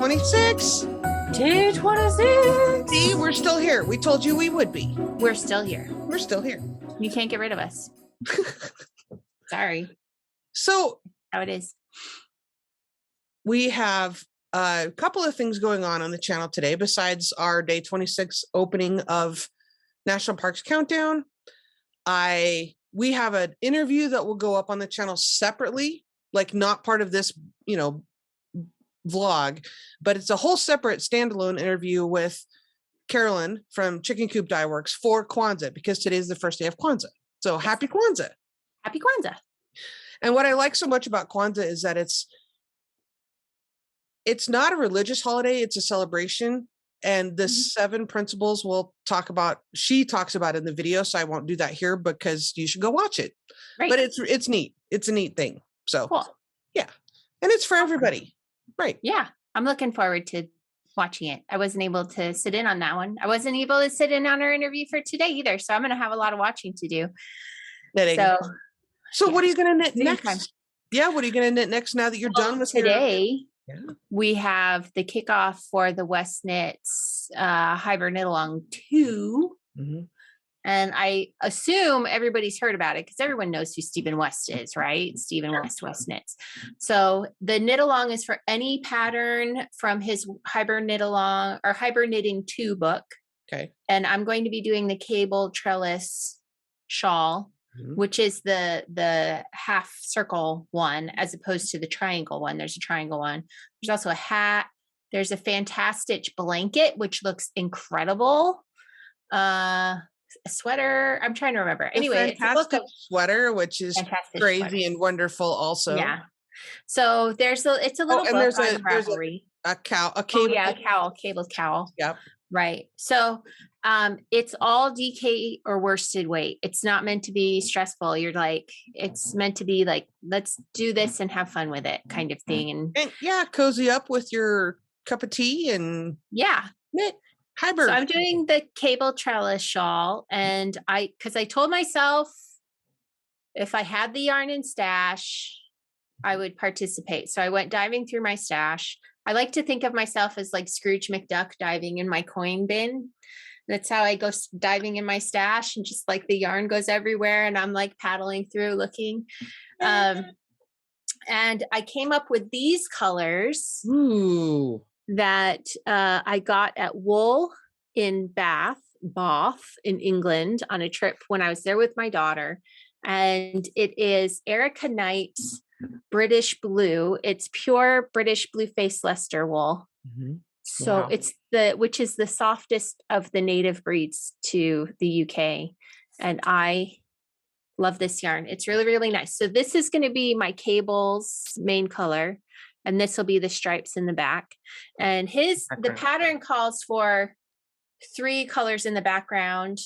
26. Day 26. See, we're still here. We told you we would be. We're still here. We're still here. You can't get rid of us. Sorry. So How it is. we have a couple of things going on the channel today besides our day 26 opening of National Parks Countdown. We have an interview that will go up on the channel separately, like not part of this, vlog, but it's a whole separate standalone interview with Carolyn from Chicken Coop Dye Works for Kwanzaa, because today is the first day of Kwanzaa. So happy Kwanzaa. Happy Kwanzaa. And what I like so much about Kwanzaa is that it's not a religious holiday, it's a celebration. And the 7 principles she talks about in the video, so I won't do that here because you should go watch it. Right. But it's neat. It's a neat thing. So cool. Yeah. And it's for everybody. Right. Yeah. I'm looking forward to watching it. I wasn't able to sit in on that one. I wasn't able to sit in on our interview for today either. So I'm going to have a lot of watching to do. Knitting. So what are you going to knit next? Time. Yeah. What are you going to knit next now that you're done with today? We have the kickoff for the Westknits Hiberknitting 2. Mm-hmm. And I assume everybody's heard about it because everyone knows who Stephen West is, right? Stephen West Knits. So the knit along is for any pattern from his Hiberknitting 2 book. Okay. And I'm going to be doing the cable trellis shawl, which is the half circle one as opposed to the triangle one. There's a triangle one. There's also a hat. There's a fantastic blanket, which looks incredible. A sweater. I'm trying to remember. Anyway, it's a fantastic sweater, which is crazy and wonderful also. Yeah. So it's a little book there's on Ravelry. A cable. Cable cowl. Yep. Right. So it's all DK or worsted weight. It's not meant to be stressful. It's meant to be like, let's do this and have fun with it kind of thing. And cozy up with your cup of tea and knit. So I'm doing the cable trellis shawl, and because I told myself if I had the yarn in stash, I would participate. So I went diving through my stash. I like to think of myself as like Scrooge McDuck diving in my coin bin. That's how I go diving in my stash, and just like the yarn goes everywhere and I'm like paddling through looking. And I came up with these colors. Ooh. That I got at Wool in Bath in England on a trip when I was there with my daughter. And it is ADKnits British Blue. It's pure British Blue Face Leicester wool. Mm-hmm. So it's which is the softest of the native breeds to the UK. And I love this yarn. It's really, really nice. So this is going to be my cable's main color. And this will be the stripes in the back. And the pattern calls for 3 colors in the background,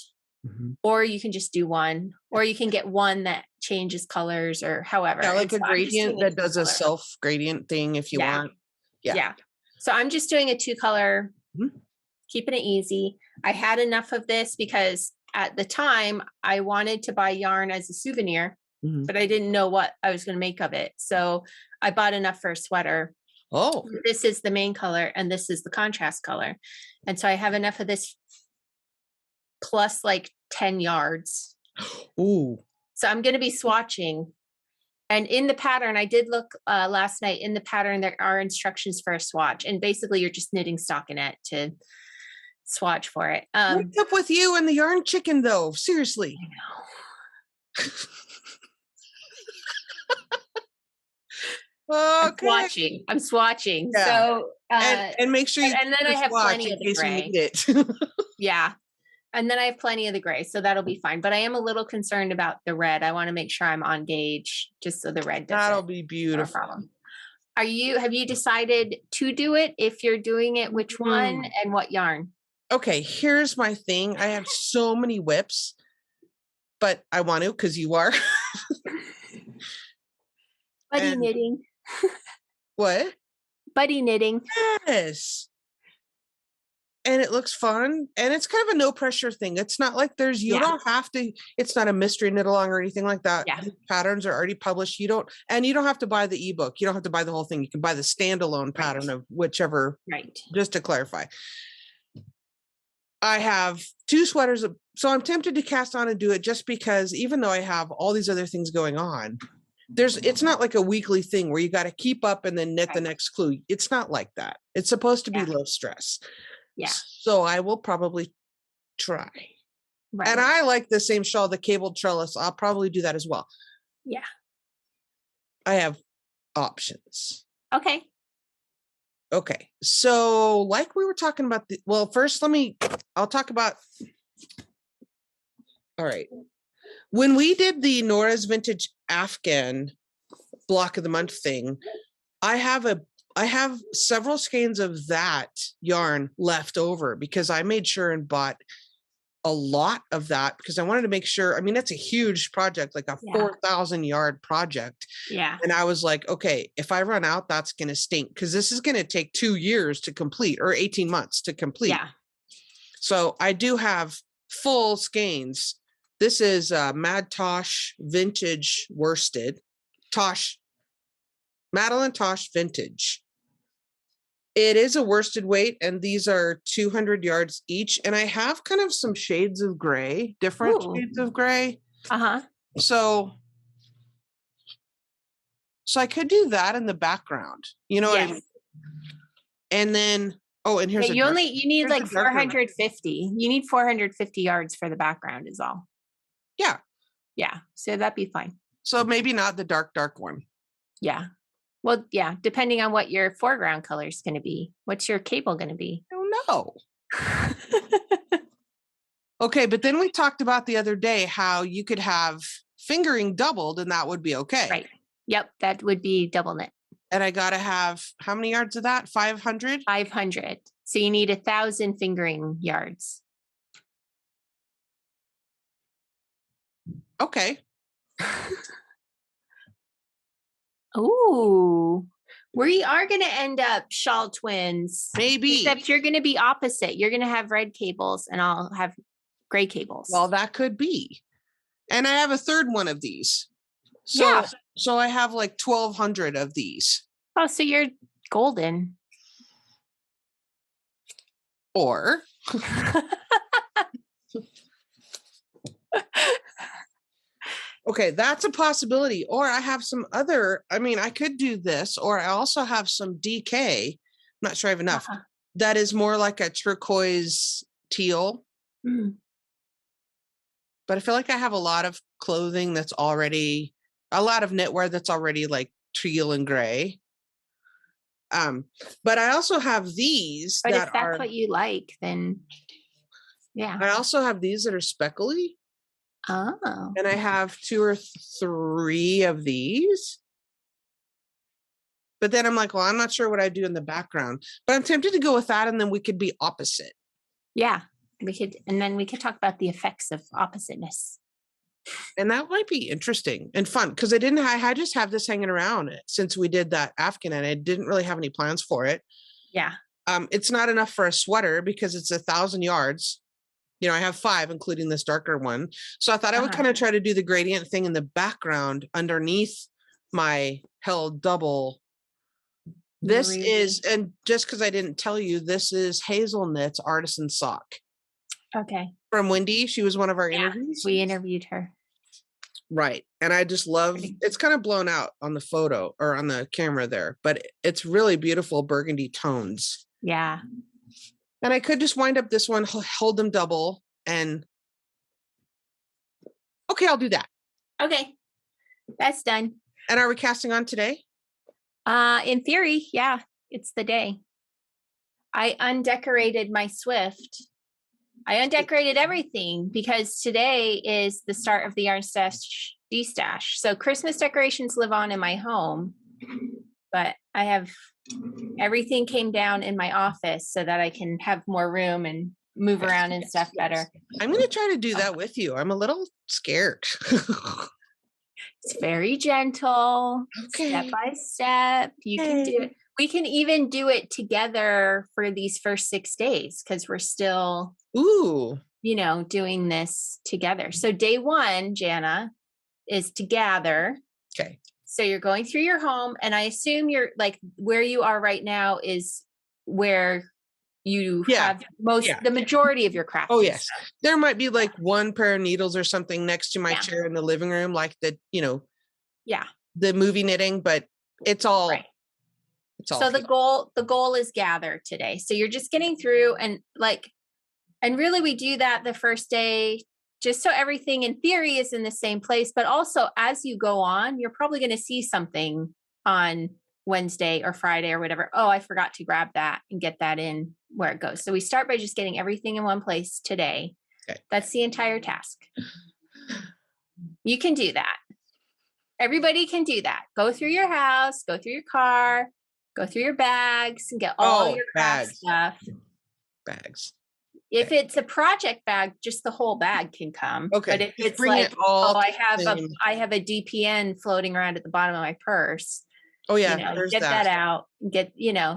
or you can just do one, or you can get one that changes colors or however. Yeah, like a gradient that does a self gradient thing if you want. Yeah. So I'm just doing a 2-color, keeping it easy. I had enough of this because at the time I wanted to buy yarn as a souvenir, but I didn't know what I was going to make of it. So I bought enough for a sweater. Oh, this is the main color and this is the contrast color. And so I have enough of this plus like 10 yards. Ooh. So I'm going to be swatching. And in the pattern, I did look last night in the pattern, there are instructions for a swatch. And basically you're just knitting stockinette to swatch for it. What's up with you and the yarn chicken though? Seriously. I know. Okay. I'm swatching. Yeah. So and make sure you and then I have plenty of the gray. Yeah. And then I have plenty of the gray, so that'll be fine. But I am a little concerned about the red. I want to make sure I'm on gauge just so the red doesn't. That'll be beautiful. No problem. Have you decided to do it? If you're doing it, which one and what yarn? Okay, here's my thing. I have so many whips, but I want to because you are. Buddy knitting. What? Buddy knitting. Yes. and it looks fun, and it's kind of a no pressure thing. It's not like you don't have to, it's not a mystery knit along or anything like that. Yeah. The patterns are already published. You don't have to buy the ebook. You don't have to buy the whole thing. You can buy the standalone pattern of whichever, just to clarify. I have 2 sweaters, so I'm tempted to cast on and do it just because even though I have all these other things going on, it's not like a weekly thing where you got to keep up and then knit the next clue. It's not like that. It's supposed to be low stress. Yeah. So I will probably try. Right. And I like the same shawl, the cabled trellis. I'll probably do that as well. Yeah. I have options. Okay. Okay. So like we were talking about first I'll talk about, all right. When we did the Nora's Vintage Afghan block of the month thing, I have several skeins of that yarn left over because I made sure and bought a lot of that because I wanted to make sure, I mean, that's a huge project, like a 4,000 yard project. Yeah. And I was like, okay, if I run out, that's going to stink because this is going to take 2 years to complete or 18 months to complete. Yeah. So I do have full skeins. This is Mad Tosh Vintage Worsted. Madeline Tosh Vintage. It is a worsted weight, and these are 200 yards each. And I have kind of some shades of gray, different shades of gray. So I could do that in the background, you know what I mean? And then, and here's you need like 450. You need 450 yards for the background is all. Yeah. Yeah. So that'd be fine. So maybe not the dark one. Yeah. Well, yeah, depending on what your foreground color is going to be. What's your cable going to be? I don't know. Okay, but then we talked about the other day how you could have fingering doubled and that would be okay. Right. Yep, that would be double knit. And I got to have, how many yards of that? 500? 500. So you need 1,000 fingering yards. Okay. Ooh, we are going to end up shawl twins. Maybe. Except you're going to be opposite. You're going to have red cables and I'll have gray cables. Well, that could be. And I have a third one of these. So I have like 1,200 of these. Oh, so you're golden. Or... Okay, that's a possibility. Or I have some other, I could do this, or I also have some DK. I'm not sure I have enough. That is more like a turquoise teal. Mm. But I feel like I have a lot of clothing that's already, a lot of knitwear that's already like teal and gray. But I also have these. But if that's what you like, then yeah. I also have these that are speckly. Oh. And I have 2 or 3 of these. But then I'm like, well, I'm not sure what I do in the background. But I'm tempted to go with that, and then we could be opposite. Yeah, and then we could talk about the effects of oppositeness. And that might be interesting and fun because I just have this hanging around since we did that Afghan, and I didn't really have any plans for it. Yeah. It's not enough for a sweater because it's 1,000 yards. You know, I have 5, including this darker one. So I thought I would kind of try to do the gradient thing in the background underneath my held double. This is, and just because I didn't tell you, this is Hazelnut's Artisan Sock. Okay. From Wendy. She was one of our interviews. We interviewed her. Right. And I just love, it's kind of blown out on the photo or on the camera there, but it's really beautiful burgundy tones. Yeah. And I could just wind up this one, hold them double, and okay, I'll do that. Okay, that's done. And are we casting on today? In theory, yeah, it's the day. I undecorated my Swift. I undecorated everything because today is the start of the Yarn Stash D-Stash. So Christmas decorations live on in my home, but I have everything came down in my office so that I can have more room and move around and stuff better. I'm going to try to do that with you. I'm a little scared. It's very gentle, step by step. You can do it. We can even do it together for these first 6 days because we're still, Ooh. doing this together. So day 1, Jana, is to gather. Okay. So you're going through your home, and I assume you're like where you are right now is where you have the majority of your crafting. Oh yes. Stuff. There might be like one pair of needles or something next to my chair in the living room, like the movie knitting, but it's all right. So the goal is gather today. So you're just getting through and really we do that the first day just so everything in theory is in the same place, but also as you go on, you're probably going to see something on Wednesday or Friday or whatever. Oh, I forgot to grab that and get that in where it goes. So we start by just getting everything in one place today. Okay. That's the entire task. You can do that. Everybody can do that. Go through your house, go through your car, go through your bags and get all your craft stuff. Bags. If it's a project bag, just the whole bag can come. Okay. But if it's like, I have a DPN floating around at the bottom of my purse. Oh yeah, get that out.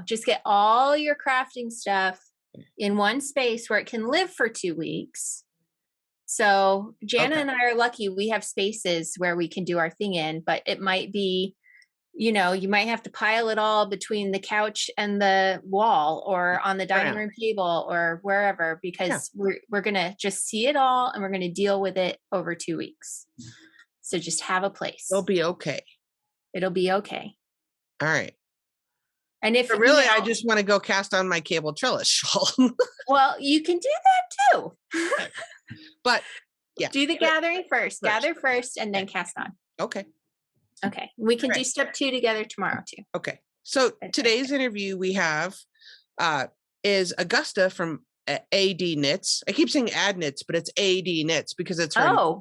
Just get all your crafting stuff in one space where it can live for 2 weeks. So Jana and I are lucky. We have spaces where we can do our thing in, but it might be, you might have to pile it all between the couch and the wall or on the dining room table or wherever, because we're going to just see it all and we're going to deal with it over 2 weeks. So just have a place. It'll be okay. It'll be okay. All right. And if really, I just want to go cast on my cable trellis shawl. Well, you can do that too. But do the gathering first. Gather first and then cast on. Okay. Okay. We can do step 2 together tomorrow too. Okay. So today's interview we have is Augusta from ADKnits. I keep saying ADKnits, but it's ADKnits because it's her.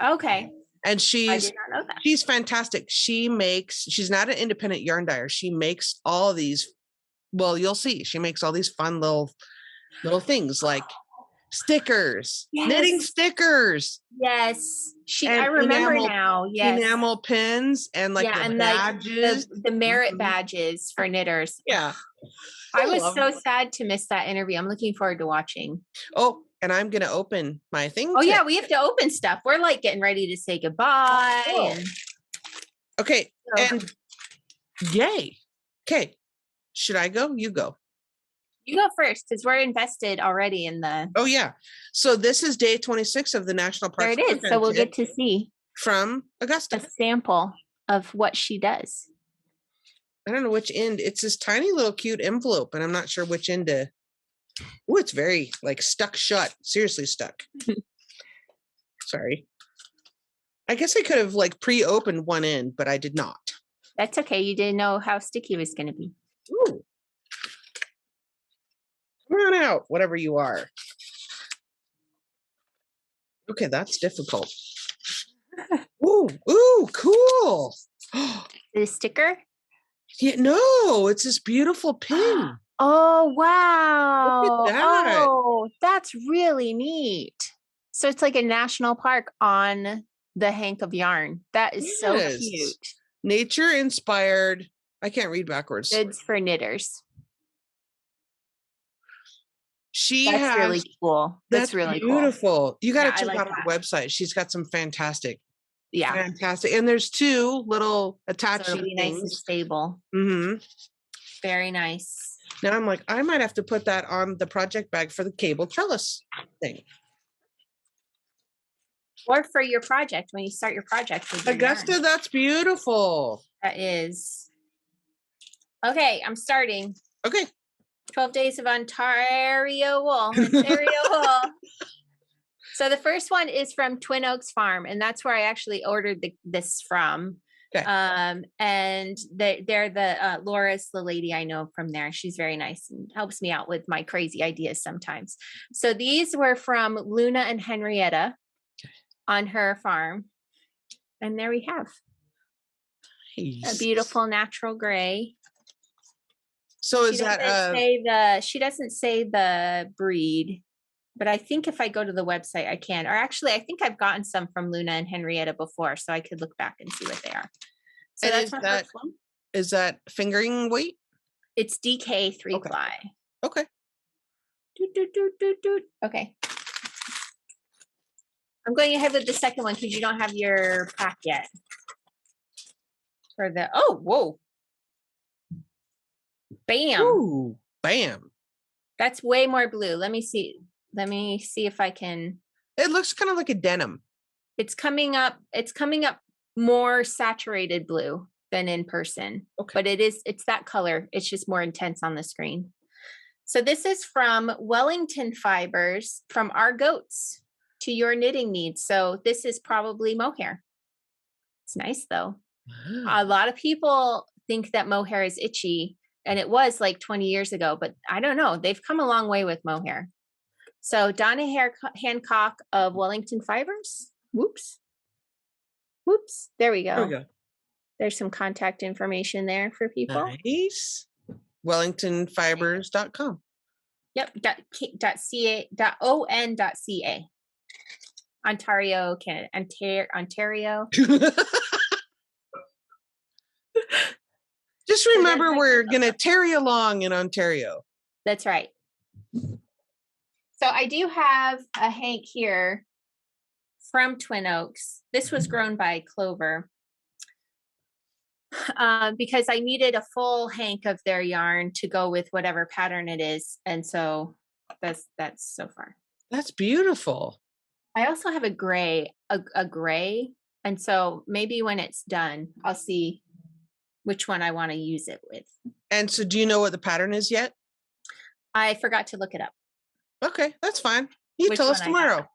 Okay. And I did not know that. she's fantastic. She's not an independent yarn dyer. She makes all these, well, you'll see. She makes all these fun little things like stickers, knitting stickers. Yes. I remember now. Yes. Enamel pins and the badges. The merit badges for knitters. Yeah. I was so sad to miss that interview. I'm looking forward to watching. Oh, and I'm going to open my thing. Oh, yeah. We have to open stuff. We're like getting ready to say goodbye. Oh. Okay. And yay. Okay. Should I go? You go. You go first because we're invested already in the. Oh, yeah. So this is day 26 of the National Park. There it is. So we'll get to see from Augusta a sample of what she does. I don't know which end. It's this tiny little cute envelope, and I'm not sure which end to. Oh, it's very stuck shut. Seriously stuck. Sorry. I guess I could have pre-opened one end, but I did not. That's okay. You didn't know how sticky it was going to be. Ooh. Come on out, whatever you are. Okay, that's difficult. Ooh, cool. The sticker? Yeah, no, it's this beautiful pin. Oh, wow. Look at that. Oh, that's really neat. So it's like a national park on the hank of yarn. That is so cute. Nature inspired. I can't read backwards. Goods for knitters. That's really cool. That's really beautiful. Cool. You got to check out her website. She's got some fantastic. Yeah. Fantastic. And there's 2 little attaching things. Nice and stable. Mm-hmm. Very nice. Now I'm like, I might have to put that on the project bag for the cable trellis thing. Or for your project, when you start your project. Augusta, that's beautiful. That is. Okay, I'm starting. Okay. 12 Days of Ontario Wool. So the first one is from Twin Oaks Farm, and that's where I actually ordered this from. Okay. And they're the Laura's the lady I know from there. She's very nice and helps me out with my crazy ideas sometimes. So these were from Luna and Henrietta on her farm. And there we have a beautiful natural gray. So is that she doesn't say the breed, but I think if I go to the website I can. Or actually I think I've gotten some from Luna and Henrietta before, so I could look back and see what they are. So and that's my first one. Is that fingering weight? It's DK 3-ply. Okay. Okay. I'm going ahead with the second one because you don't have your pack yet. For the, oh, whoa. Bam. Ooh, bam. That's way more blue. Let me see. Let me see if I can. It looks kind of like a denim. It's coming up more saturated blue than in person. Okay. But it's that color. It's just more intense on the screen. So this is from Wellington Fibers, from our goats to your knitting needs. So this is probably mohair. It's nice though. A lot of people think that mohair is itchy, and it was like 20 years ago, but I don't know. They've come a long way with mohair. So Donna Hancock of Wellington Fibers. Whoops. There we go. There we go. There's some contact information there for people. Nice. WellingtonFibers.com. Yep. .on.ca. Ontario, Canada. Ontario. Just remember, we're going to tarry along in Ontario. That's right. So I do have a hank here from Twin Oaks. This was grown by Clover because I needed a full hank of their yarn to go with whatever pattern it is. And so that's so far. That's beautiful. I also have a gray. And so maybe when it's done, I'll see which one I want to use it with. And so do you know what the pattern is yet? I forgot to look it up. Okay, that's fine. You tell us tomorrow.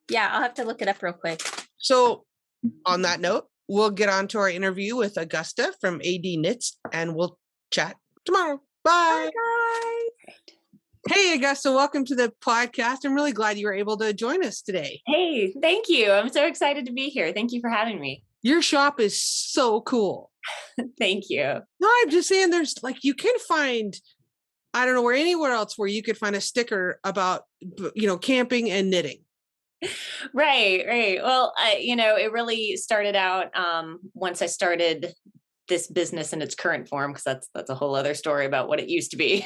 Yeah, I'll have to look it up real quick. So on that note, we'll get on to our interview with Augusta from ADKnits, and we'll chat tomorrow. Bye. Bye, guys. Hey, Augusta, welcome to the podcast. I'm really glad you were able to join us today. Hey, thank you. I'm so excited to be here. Thank you for having me. Your shop is so cool. Thank you. No, I'm just saying there's like, you can find, I don't know where anywhere else where you could find a sticker about, camping and knitting. Right. Well, it really started out once I started this business in its current form, because that's a whole other story about what it used to be.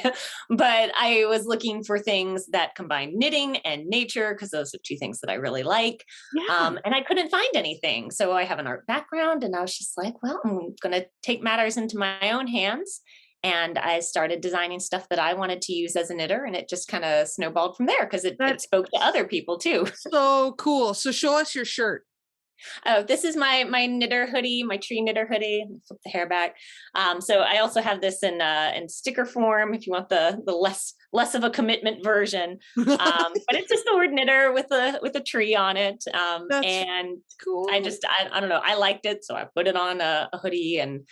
But I was looking for things that combine knitting and nature, because those are two things that I really like. Yeah. And I couldn't find anything. So I have an art background, and I was just like, well, I'm going to take matters into my own hands. And I started designing stuff that I wanted to use as a knitter, and it just kind of snowballed from there because it spoke to other people too. So cool. So show us your shirt. Oh, this is my knitter hoodie, my tree knitter hoodie. Flip the hair back. So I also have this in sticker form if you want the less of a commitment version. But it's just the word knitter with a tree on it. And cool. I don't know. I liked it, so I put it on a hoodie, and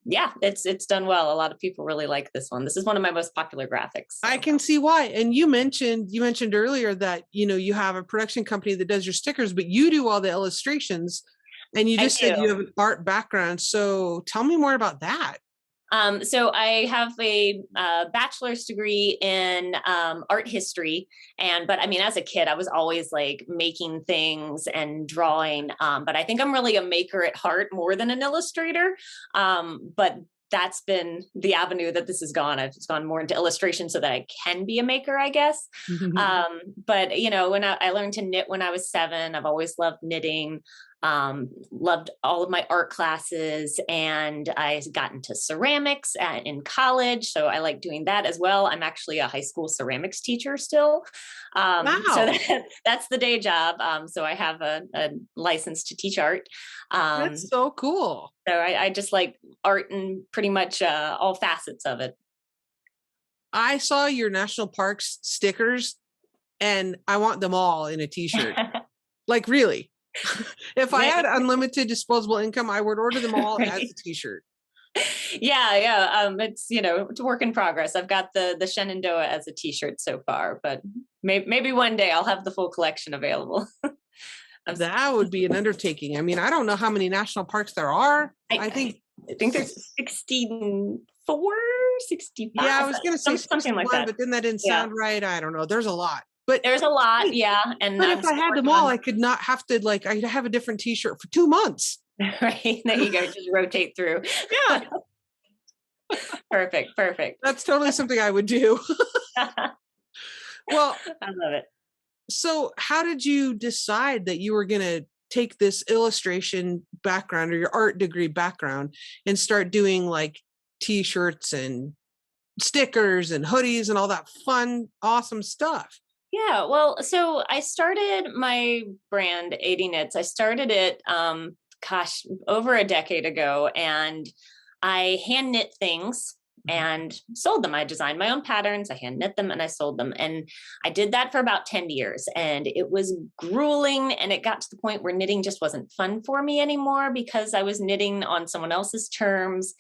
it's done well. A lot of people really like this one. This is one of my most popular graphics. So. I can see why. And you mentioned earlier that, you have a production company that does your stickers, but you do all the illustrations, and you just said you have an art background. So tell me more about that. So I have a bachelor's degree in art history, but I mean, as a kid, I was always like making things and drawing. But I think I'm really a maker at heart more than an illustrator. But that's been the avenue that this has gone. I've just gone more into illustration so that I can be a maker, I guess. But when I learned to knit when I was 7, I've always loved knitting. Loved all of my art classes, and I got into ceramics in college. So I like doing that as well. I'm actually a high school ceramics teacher still. Wow. So that's the day job. So I have a license to teach art. That's so cool. So I just like art and pretty much all facets of it. I saw your national parks stickers, and I want them all in a t-shirt. Like, really? If I had unlimited disposable income, I would order them all as a t-shirt. Yeah. It's, it's a work in progress. I've got the Shenandoah as a t-shirt so far, but maybe one day I'll have the full collection available. That would be an undertaking. I mean, I don't know how many national parks there are. I think there's 64, 65. Yeah, I was going to say something like that. But then that didn't sound right. I don't know. There's a lot. But there's a lot, yeah. But if I had them all, I could not have to I'd have a different t-shirt for 2 months. Right. There you go. Just rotate through. Yeah. Perfect. Perfect. That's totally something I would do. Well, I love it. so how did you decide that you were going to take this illustration background or your art degree background and start doing like t-shirts and stickers and hoodies and all that fun, awesome stuff? Yeah, well, so I started my brand ADKnits. I started it, over a decade ago, and I hand knit things and sold them. I designed my own patterns, I hand knit them, and I sold them. And I did that for about 10 years, and it was grueling. And it got to the point where knitting just wasn't fun for me anymore because I was knitting on someone else's terms.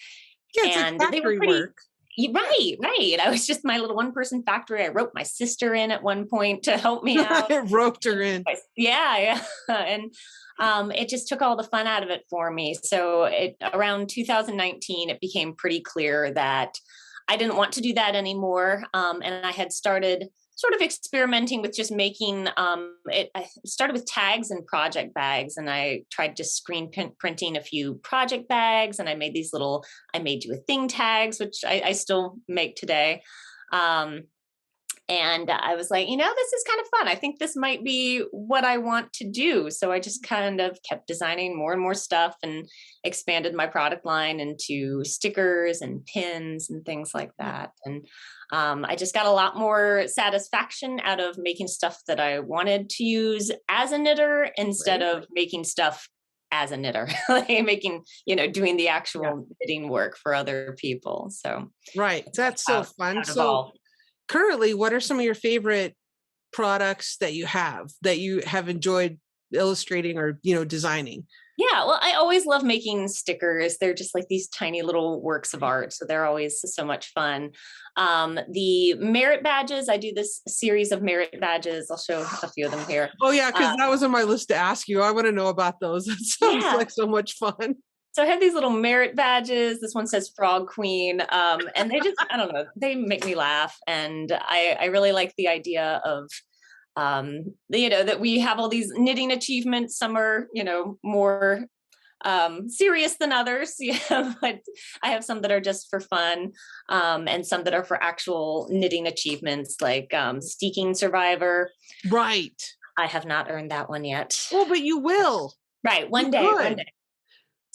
Yeah, it's And like they were factory pretty, work. right, right. I was just my little one-person factory. I wrote my sister in at one point to help me out. It roped her in. Yeah, yeah. And it just took all the fun out of it for me. So around 2019, it became pretty clear that I didn't want to do that anymore. And I had started sort of experimenting with just making I started with tags and project bags, and I tried just screen printing a few project bags, and I made these little I made you a thing tags, which I still make today. And I was like, this is kind of fun. I think this might be what I want to do. So I just kind of kept designing more and more stuff and expanded my product line into stickers and pins and things like that. And I just got a lot more satisfaction out of making stuff that I wanted to use as a knitter instead of making stuff as a knitter, like making, doing the actual knitting work for other people. So that's so fun. So currently, what are some of your favorite products that you have enjoyed illustrating or, designing? Yeah, well, I always love making stickers. They're just like these tiny little works of art. So they're always so much fun. The merit badges, I do this series of merit badges. I'll show a few of them here. Oh, yeah, because that was on my list to ask you. I want to know about those. That sounds like so much fun. So I have these little merit badges. This one says Frog Queen. And they just, I don't know, they make me laugh. And I really like the idea of, that we have all these knitting achievements. Some are, more serious than others. But I have some that are just for fun, and some that are for actual knitting achievements, like Steeking Survivor. Right. I have not earned that one yet. Well, but you will. Right. One day.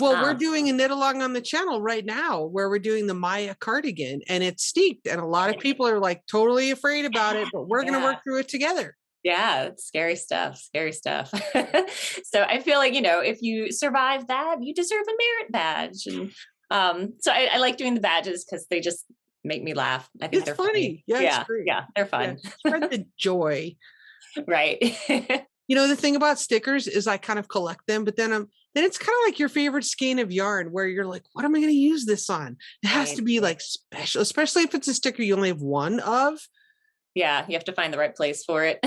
Well, we're doing a knit along on the channel right now where we're doing the Maya cardigan, and it's steeped, and a lot of people are like totally afraid about it, but we're going to work through it together. Yeah, it's scary stuff. So I feel like, if you survive that, you deserve a merit badge. And so I like doing the badges because they just make me laugh. I think they're funny. Yeah, they're fun. Yeah. Spread the joy. Right. The thing about stickers is I kind of collect them, but then it's kind of like your favorite skein of yarn where you're like, what am I going to use this on? It has to be like special, especially if it's a sticker you only have one of. Yeah, you have to find the right place for it.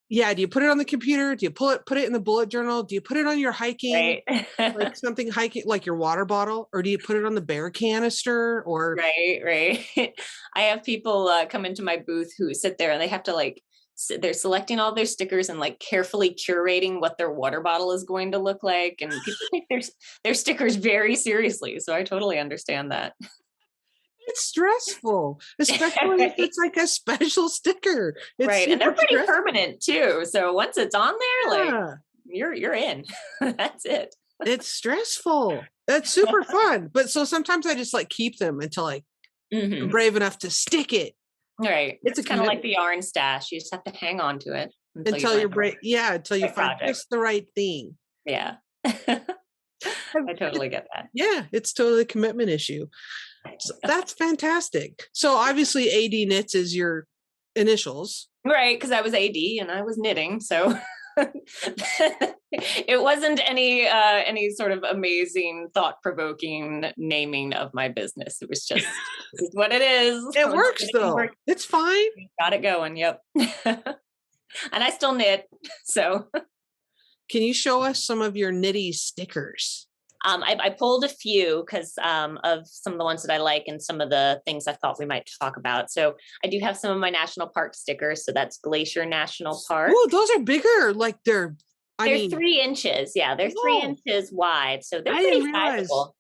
Yeah, do you put it on the computer? Do you put it in the bullet journal? Do you put it on your hiking, like something hiking, like your water bottle, or do you put it on the bear canister? Or right. I have people come into my booth who sit there and they have to they're selecting all their stickers and carefully curating what their water bottle is going to look like, and people take their stickers very seriously. So I totally understand that. It's stressful, especially if it's like a special sticker. It's right. And they're pretty permanent too. So once it's on there, you're in. That's it. It's stressful. That's super fun. But so sometimes I just keep them until I'm brave enough to stick it. Right. It's kind of like the yarn stash. You just have to hang on to it until you're brave. Yeah. Until you find just the right thing. Yeah. I totally get that. Yeah. It's totally a commitment issue. So that's fantastic. So obviously ADKnits is your initials. Right, because I was AD and I was knitting. So it wasn't any sort of amazing, thought-provoking naming of my business. It was just this is what it is. It works though. It's fine. Got it going. Yep. And I still knit. So can you show us some of your knitty stickers? I pulled a few because of some of the ones that I like and some of the things I thought we might talk about. So I do have some of my national park stickers. So that's Glacier National Park. Oh, those are bigger. They're 3 inches. Yeah, they're 3 inches wide. So they're pretty sizable.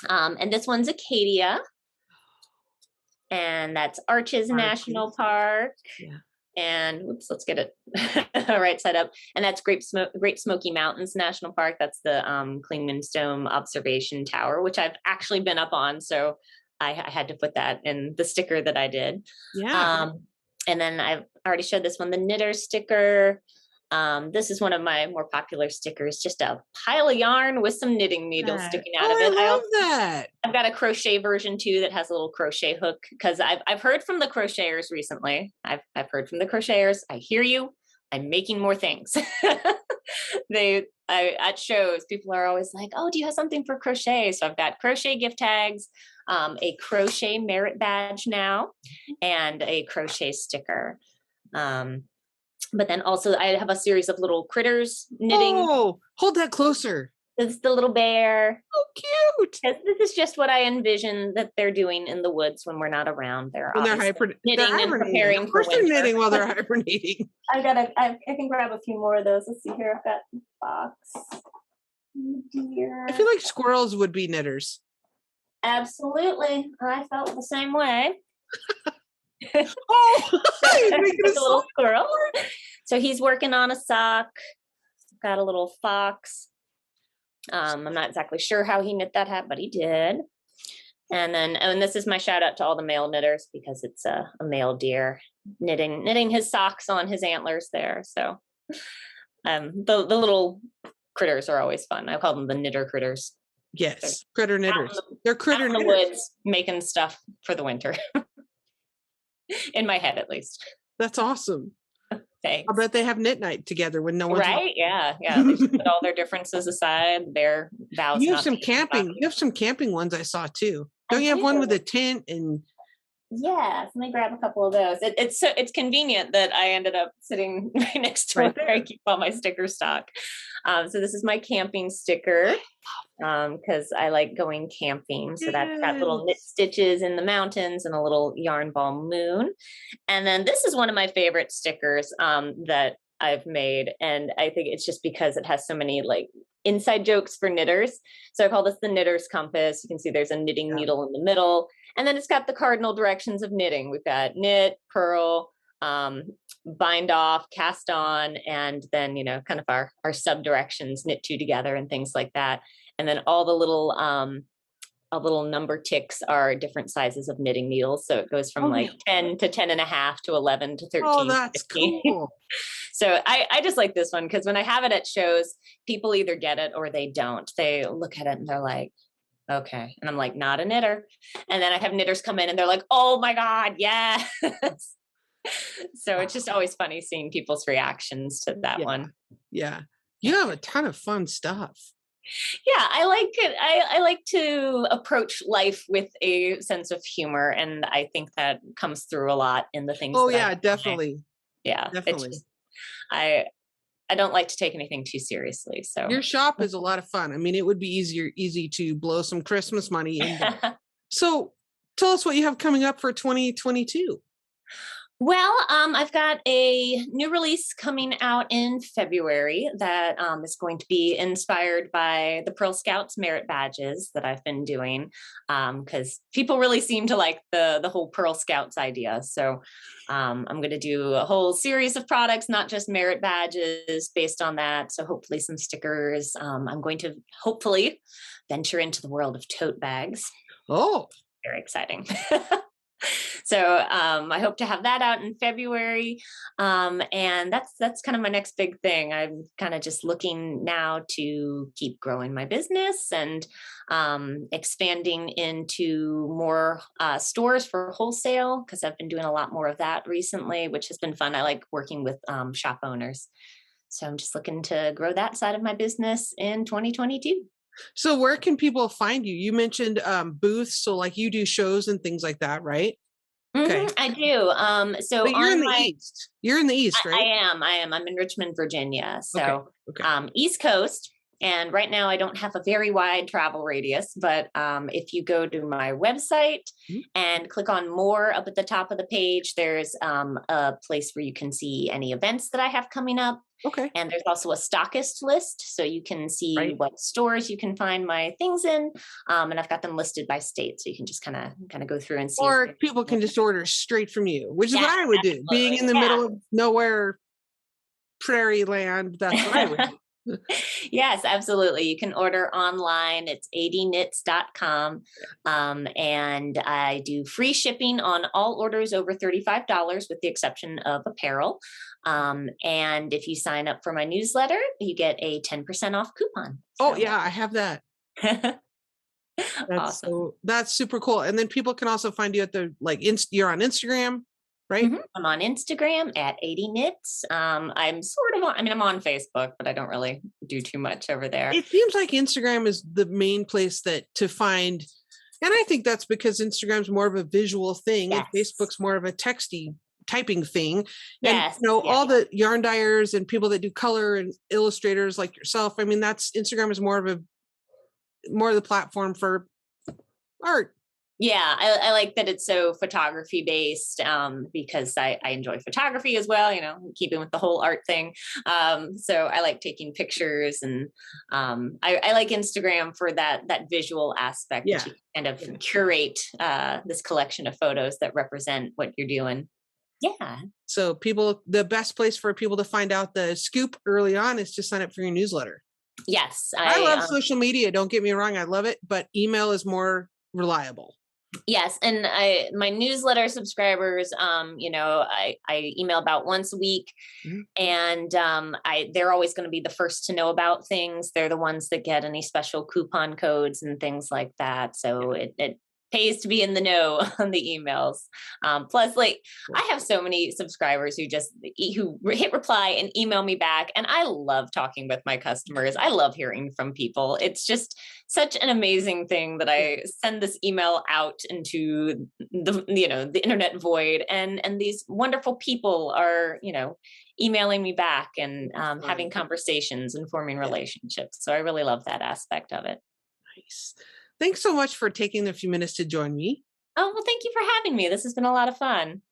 And this one's Acadia. and that's Arches National Park. Yeah. And whoops, let's get it right side up. And that's Great Smoky Mountains National Park. That's the Clingman's Observation Tower, which I've actually been up on. So I had to put that in the sticker that I did. Yeah. And then I've already showed this one, the knitter sticker. This is one of my more popular stickers, just a pile of yarn with some knitting needles sticking out of it. I love that. I've got a crochet version too that has a little crochet hook, because I've heard from the crocheters recently. I've heard from the crocheters. I hear you. I'm making more things. At shows, people are always like, "Oh, do you have something for crochet?" So I've got crochet gift tags, a crochet merit badge now, and a crochet sticker. But then also I have a series of little critters knitting. Oh, hold that closer. It's the little bear. Oh, cute. This is just what I envision that they're doing in the woods when we're not around. They're knitting and preparing. Of course, they're knitting while they're hibernating. I can grab a few more of those. Let's see here. I've got the box. Dear. I feel like squirrels would be knitters. Absolutely. I felt the same way. Oh, you're making a little squirrel. So he's working on a sock. Got a little fox. I'm not exactly sure how he knit that hat, but he did. And this is my shout out to all the male knitters, because it's a male deer knitting his socks on his antlers there. So the little critters are always fun. I call them the knitter critters. Yes, critter knitters. They're critter knitters. In the woods making stuff for the winter. In my head, at least. That's awesome. Thanks. I bet they have knit night together when no one's right. Yeah. They just put all their differences aside. Their vows. You have some camping. You have some camping ones I saw too. Don't you have one with a tent and? Yes, let me grab a couple of those. It's convenient that I ended up sitting right next to where I keep all my sticker stock. So this is my camping sticker, because I like going camping. So that's got little knit stitches in the mountains and a little yarn ball moon. And then this is one of my favorite stickers that I've made, and I think it's just because it has so many like inside jokes for knitters. So I call this the knitter's compass. You can see there's a knitting needle in the middle, and then it's got the cardinal directions of knitting. We've got knit, purl, bind off, cast on, and then, kind of our sub directions, knit two together and things like that. And then all the little number ticks are different sizes of knitting needles. So it goes from 10 to 10 and a half to 11 to 13. Oh, that's 15. cool. So I just like this one, because when I have it at shows, people either get it or they don't. They look at it and they're like, okay. And I'm like, not a knitter. And then I have knitters come in and they're like, oh my God, yes. So it's just always funny seeing people's reactions to that one. Yeah. You have a ton of fun stuff. Yeah, I like it. I like to approach life with a sense of humor, and I think that comes through a lot in the things. Oh yeah, definitely. Yeah, definitely. I don't like to take anything too seriously. So your shop is a lot of fun. I mean, it would be easy to blow some Christmas money in. So tell us what you have coming up for 2022. Well, I've got a new release coming out in February that is going to be inspired by the Pearl Scouts merit badges that I've been doing, because people really seem to like the whole Pearl Scouts idea. So I'm going to do a whole series of products, not just merit badges based on that. So hopefully some stickers. I'm going to hopefully venture into the world of tote bags. Oh, very exciting. So I hope to have that out in February. And that's kind of my next big thing. I'm kind of just looking now to keep growing my business and expanding into more stores for wholesale, because I've been doing a lot more of that recently, which has been fun. I like working with shop owners. So I'm just looking to grow that side of my business in 2022. So where can people find you? You mentioned booths. So like you do shows and things like that, right? Okay. I do. So but you're in the East. You're in the East, right? I am. I'm in Richmond, Virginia. So East Coast. And right now I don't have a very wide travel radius, but if you go to my website and click on more up at the top of the page, there's a place where you can see any events that I have coming up. Okay. And there's also a stockist list, so you can see what stores you can find my things in. And I've got them listed by state, so you can just kind of go through and see. Or people can just order straight from you, which is what I would do. Being in the Yeah. middle of nowhere, prairie land, that's what I would do. Yes, absolutely. You can order online. It's ADKnits.com. And I do free shipping on all orders over $35, with the exception of apparel. And if you sign up for my newsletter, you get a 10% off coupon. Oh, yeah, I have that. Awesome. That's super cool. And then people can also find you at the, like, you're on Instagram, right? I'm on Instagram at ADKnits. I'm sort of on, I'm on Facebook, but I don't really do too much over there. It seems like Instagram is the main place to find. And I think that's because Instagram's more of a visual thing and Facebook's more of a texty typing thing. And all the yarn dyers and people that do color and illustrators like yourself, I mean, Instagram is more of the platform for art. Yeah, I like that it's so photography based, because I enjoy photography as well, keeping with the whole art thing. So I like taking pictures, and I like Instagram for that visual aspect. Yeah. That you kind of curate this collection of photos that represent what you're doing. Yeah. So the best place for people to find out the scoop early on is to sign up for your newsletter. Yes. I love social media. Don't get me wrong. I love it, but email is more reliable. Yes. And my newsletter subscribers, I email about once a week, and they're always going to be the first to know about things. They're the ones that get any special coupon codes and things like that. So it pays to be in the know on the emails. Plus, I have so many subscribers who hit reply and email me back. And I love talking with my customers. I love hearing from people. It's just such an amazing thing that I send this email out into the internet void. And these wonderful people are, emailing me back and having conversations and forming relationships. So I really love that aspect of it. Nice. Thanks so much for taking a few minutes to join me. Oh, well, thank you for having me. This has been a lot of fun.